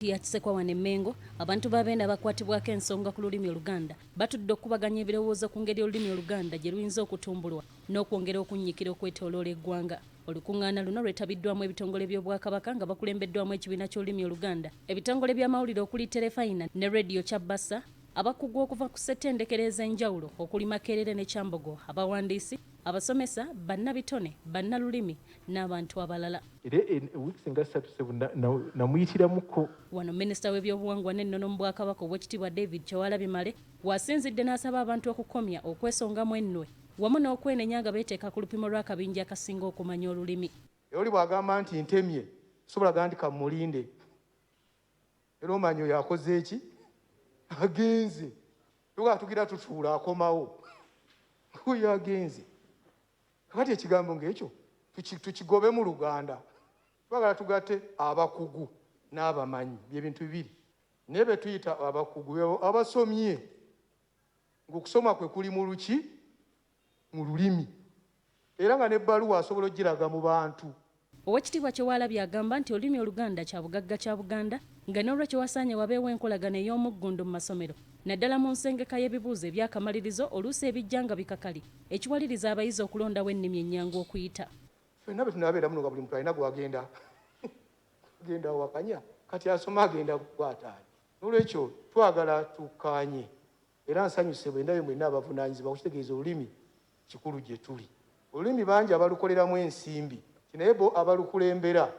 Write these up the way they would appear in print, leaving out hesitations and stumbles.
Yakisekwa wane Mengo abantu babenda bakwatibwako ensonga ku lulimi Oluganda batudde okubaganya ebirowoozo ku ngeri olulimi Oluganda gye luyinza okutumbulwa n'okwongera okunnyikira okwetooloola eggwanga. Olukungaana luno lwetabiddwamu ebitongole by'Obwakabaka nga bakulembeddwamu ekibiina ky'olulimi Oluganda, ebitongole by'amawulire okuli Terefayina ne Radio Kyabassa, abakugu okuva ku ssettendekero ez'enjawulo okuli Makerere ne Kyambogo, abawandiisi, abasomesa, bannabitone, bannalulimi n'abantu abalala. Wano Minisita w'ebyobuwangwa n'ennono mu Bwakabaka Oweekitiibwa David Kyewalabye Male wasinzidde n'asaba abantu okukomya okwesongamu ennwe wamu n'okwenenya nga beeteeka ku lupimo lw'akabinja akasinga okumanya olulimi. Oli bw'agamba nti ntemye sobola gandika mulinde era omanyi oyo akoze eki agenze tugira tutuula akomawo oyo agenze. Kakati ekigambo ng'ekyo tukigobe mu Luganda twagala tugatte abakugu n'abamanyi by'ebintu bibiri naye be tuyita abakugu abasomye ng'okusoma kwe kuli mu luki mu lulimi era nga n'ebbaluwa asobola ogiraga mu bantu. Oweekitiibwa Kyewalabye agamba nti olulimi Oluganda kya bugagga kya Buganda nga n'olwekyo wasaanye wabeewo enkolagana ey'omuggundu mu masomero naddala mu nsengeka y'ebibuuzo ebyakamalirizo oluusi ebijja nga bikakali ekiwaliriza abayizi okulondawo ennimi ennyangu okuyita. Ffenna bwe tunabeera muno nga buli muntu alina gwagenda agenda wakanya kati asoma agenda kukwataani. N'olwekyo twagala tukkaanye era nsanyuse bwe ndabye mwenna abavunaanyizibwa okukitegeeza olulimi kikulu gye tuli. Olulimi bangi abalukoleramu ensimbi naye bo abalukulembera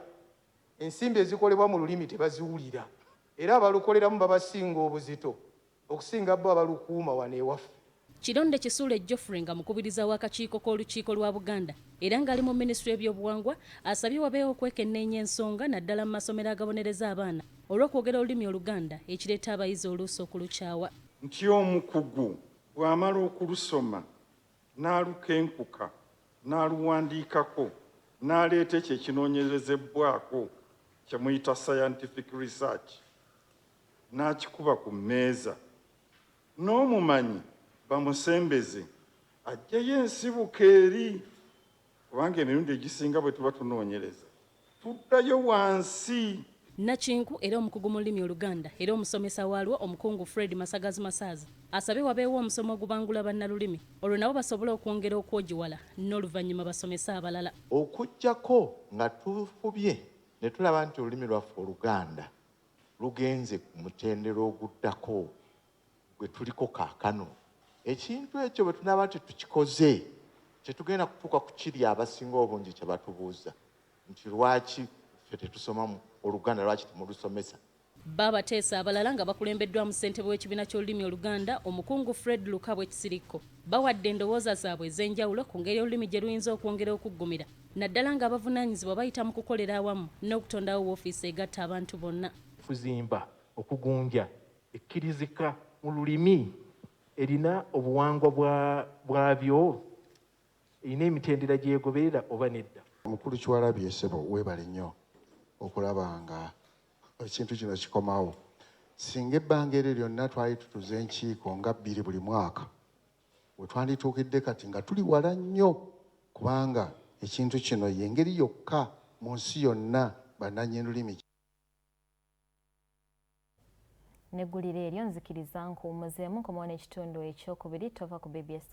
ensimbi ezikolebwa mu lulimi tebaziwulira era abalukoleramu babasinga obuzito okusinga bo abalukuuma wano ewaffe. Kironde Kisuule Geoffrey nga mukubiriza w'akakiiko k'olukiiko lwa Buganda era ng'ali mu minisitule y'ebyobuwangwa asabye wabeewo okwekenneenya ensonga naddala mu masomero agabonereza abaana olw'okwogera olulimi Oluganda ekireeta abayizi oluusi okulukyawa. Nti omukugu bw'amala okulusoma n'alukenkuka n'aluwandiikako n'aleeta ekyo ekinoonyerezebwako kye muyita scientific research n'akikuba ku mmeeza n'omumanyi bamusembeze ajjayo ensibuko eri kubanga emirundi egisinga bwe tuba tunoonyereza tuddayo wansi. Nakinku era omukugu mu lulimi Oluganda era omusomesa waalwo omukungu Fred Masagazi Masaazi asabye wabeewo omusomo ogubangula bannalulimi olwo nabo basobole okwongera okwogiwala n'oluvannyuma basomesa abalala. Okuggyako nga tufubye ne tulaba nti olulimi lwaffe Oluganda lugenze ku mutendera oguddako gwe tuliko kaakano. Ekintu ekyo bwe tunaba nti tukikoze tetugenda kutuuka ku kiri abasinga obungi kye batubuuza nti lwaki ffe tetusoma mu Oluganda lwaki tumulusomesa. Baabateesa abalala nga bakulembeddwamu ssentebe w'ekibiina ky'olulimi Oluganda omukungu Fred Lukabwe Kisirikko bawadde endowooza zaabwe ez'enjawulo ku ngeri olulimi gye luyinza okwongera okuggumira naddala nga abavunaanyizibwa bayita mu kukolera awamu n'okutondawo woofiisi egatta abantu bonna. Kuzimba okugunja ekkirizika mu lulimi erina obuwangwa bwabyo erina emitendera gyegoberera oba nedda. Omukulu Kyewalabye Ssebo weebale nnyo okulaba nga ekintu kino kikomawo. Singa ebbanga eryo lyonna twali tutuze enkiiko nga 2 buli mwaka we twandituukidde kati nga tuli wala nnyo kubanga ekintu kino y'engeri yokka mu nsi yonna bannannyini lulimi. Neggulira eryo nzikiriza nkuwummuzeemu nkomawo n'ekitundu ekyokubiri tova ku BBS.